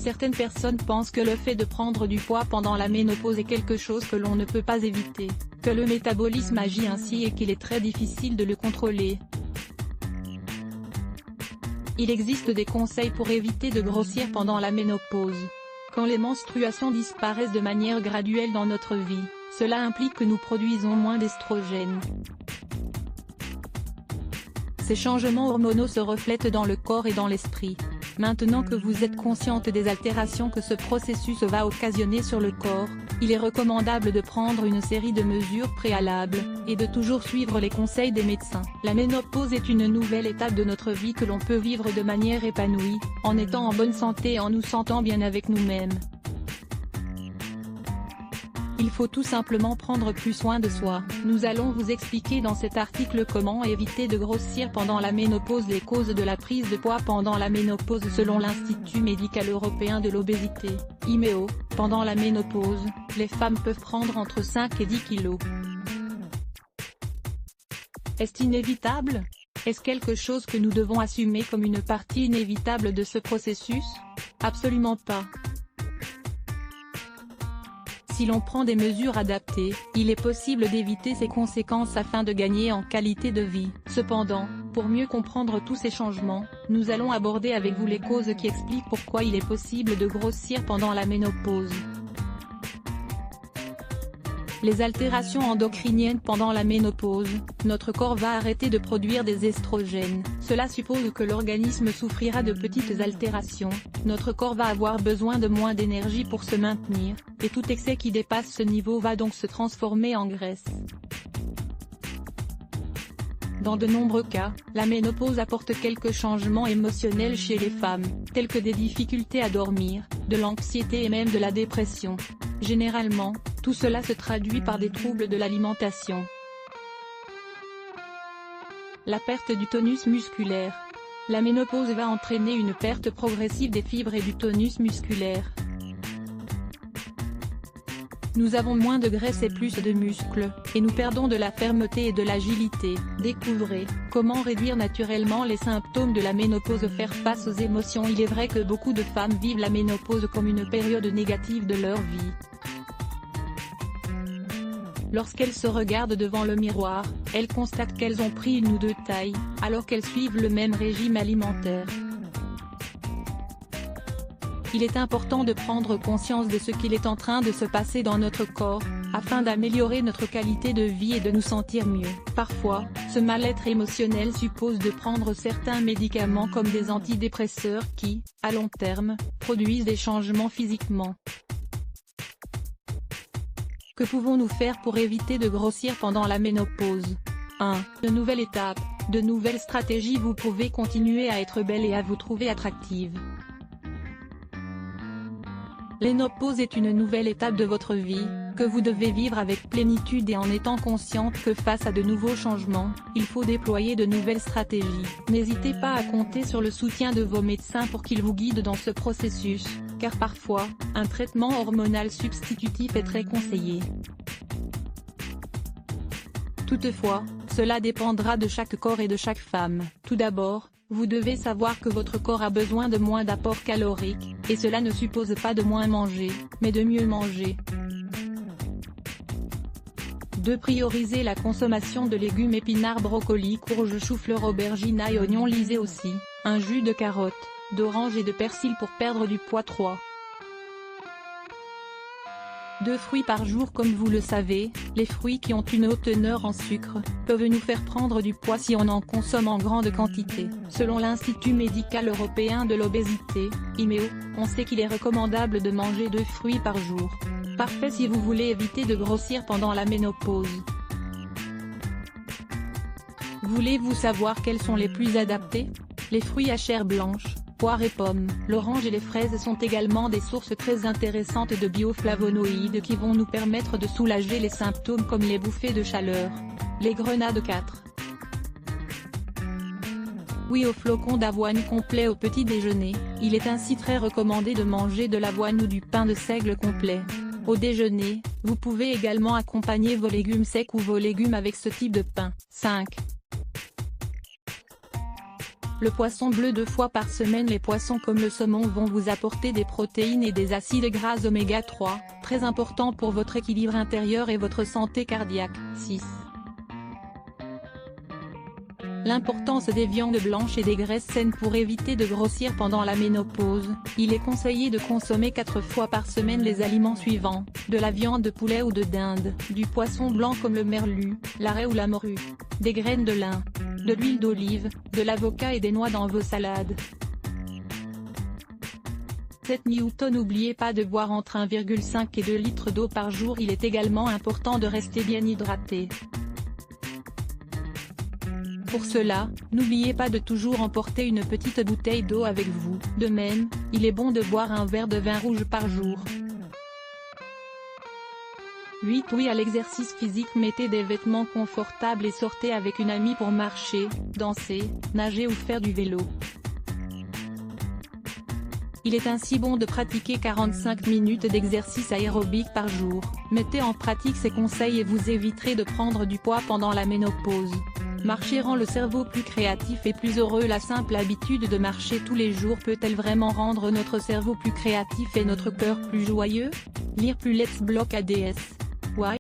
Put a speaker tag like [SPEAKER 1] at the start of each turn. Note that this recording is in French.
[SPEAKER 1] Certaines personnes pensent que le fait de prendre du poids pendant la ménopause est quelque chose que l'on ne peut pas éviter, que le métabolisme agit ainsi et qu'il est très difficile de le contrôler. Il existe des conseils pour éviter de grossir pendant la ménopause. Quand les menstruations disparaissent de manière graduelle dans notre vie, cela implique que nous produisons moins d'estrogène. Ces changements hormonaux se reflètent dans le corps et dans l'esprit. Maintenant que vous êtes consciente des altérations que ce processus va occasionner sur le corps, il est recommandable de prendre une série de mesures préalables, et de toujours suivre les conseils des médecins. La ménopause est une nouvelle étape de notre vie que l'on peut vivre de manière épanouie, en étant en bonne santé et en nous sentant bien avec nous-mêmes. Il faut tout simplement prendre plus soin de soi. Nous allons vous expliquer dans cet article comment éviter de grossir pendant la ménopause. Les causes de la prise de poids pendant la ménopause selon l'Institut médical européen de l'obésité, IMEO, pendant la ménopause, les femmes peuvent prendre entre 5 et 10 kilos. Est-ce inévitable? Est-ce quelque chose que nous devons assumer comme une partie inévitable de ce processus? Absolument pas. Si l'on prend des mesures adaptées, il est possible d'éviter ces conséquences afin de gagner en qualité de vie. Cependant, pour mieux comprendre tous ces changements, nous allons aborder avec vous les causes qui expliquent pourquoi il est possible de grossir pendant la ménopause. Les altérations endocriniennes pendant la ménopause, notre corps va arrêter de produire des estrogènes. Cela suppose que l'organisme souffrira de petites altérations, notre corps va avoir besoin de moins d'énergie pour se maintenir, et tout excès qui dépasse ce niveau va donc se transformer en graisse. Dans de nombreux cas, la ménopause apporte quelques changements émotionnels chez les femmes, tels que des difficultés à dormir, de l'anxiété et même de la dépression. Généralement, tout cela se traduit par des troubles de l'alimentation. La perte du tonus musculaire. La ménopause va entraîner une perte progressive des fibres et du tonus musculaire. Nous avons moins de graisse et plus de muscles, et nous perdons de la fermeté et de l'agilité. Découvrez comment réduire naturellement les symptômes de la ménopause. Faire face aux émotions. Il est vrai que beaucoup de femmes vivent la ménopause comme une période négative de leur vie. Lorsqu'elles se regardent devant le miroir, elles constatent qu'elles ont pris 1 ou 2 tailles, alors qu'elles suivent le même régime alimentaire. Il est important de prendre conscience de ce qu'il est en train de se passer dans notre corps, afin d'améliorer notre qualité de vie et de nous sentir mieux. Parfois, ce mal-être émotionnel suppose de prendre certains médicaments comme des antidépresseurs qui, à long terme, produisent des changements physiquement. Que pouvons-nous faire pour éviter de grossir pendant la ménopause? 1. De nouvelles étapes, de nouvelles stratégies. Vous pouvez continuer à être belle et à vous trouver attractive. La ménopause est une nouvelle étape de votre vie, que vous devez vivre avec plénitude et en étant consciente que face à de nouveaux changements, il faut déployer de nouvelles stratégies. N'hésitez pas à compter sur le soutien de vos médecins pour qu'ils vous guident dans ce processus, car parfois, un traitement hormonal substitutif est très conseillé. Toutefois, cela dépendra de chaque corps et de chaque femme. Tout d'abord, vous devez savoir que votre corps a besoin de moins d'apport calorique, et cela ne suppose pas de moins manger, mais de mieux manger. 2. Prioriser la consommation de légumes, épinards, brocolis, courges, choux-fleurs, aubergines, ail, oignons, lisez aussi, un jus de carotte, d'orange et de persil pour perdre du poids. 3. 2 fruits par jour. Comme vous le savez, les fruits qui ont une haute teneur en sucre, peuvent nous faire prendre du poids si on en consomme en grande quantité. Selon l'Institut médical européen de l'obésité, IMEO, on sait qu'il est recommandable de manger 2 fruits par jour. Parfait si vous voulez éviter de grossir pendant la ménopause. Voulez-vous savoir quels sont les plus adaptés? Les fruits à chair blanche, poires et pommes, l'orange et les fraises sont également des sources très intéressantes de bioflavonoïdes qui vont nous permettre de soulager les symptômes comme les bouffées de chaleur. Les grenades. 4. Oui aux flocons d'avoine complets au petit déjeuner, il est ainsi très recommandé de manger de l'avoine ou du pain de seigle complet. Au déjeuner, vous pouvez également accompagner vos légumes secs ou vos légumes avec ce type de pain. 5. Le poisson bleu 2 fois par semaine. Les poissons comme le saumon vont vous apporter des protéines et des acides gras oméga 3, très importants pour votre équilibre intérieur et votre santé cardiaque. 6. L'importance des viandes blanches et des graisses saines. Pour éviter de grossir pendant la ménopause, il est conseillé de consommer 4 fois par semaine les aliments suivants: de la viande de poulet ou de dinde, du poisson blanc comme le merlu, la raie ou la morue, des graines de lin, de l'huile d'olive, de l'avocat et des noix dans vos salades. 7 Newton. N'oubliez pas de boire entre 1,5 et 2 litres d'eau par jour. Il est également important de rester bien hydraté. Pour cela, n'oubliez pas de toujours emporter une petite bouteille d'eau avec vous. De même, il est bon de boire un verre de vin rouge par jour. 8 Oui à l'exercice physique. Mettez des vêtements confortables et sortez avec une amie pour marcher, danser, nager ou faire du vélo. Il est ainsi bon de pratiquer 45 minutes d'exercice aérobique par jour. Mettez en pratique ces conseils et vous éviterez de prendre du poids pendant la ménopause. Marcher rend le cerveau plus créatif et plus heureux. La simple habitude de marcher tous les jours peut-elle vraiment rendre notre cerveau plus créatif et notre cœur plus joyeux? Lire plus. Let's Block ADS.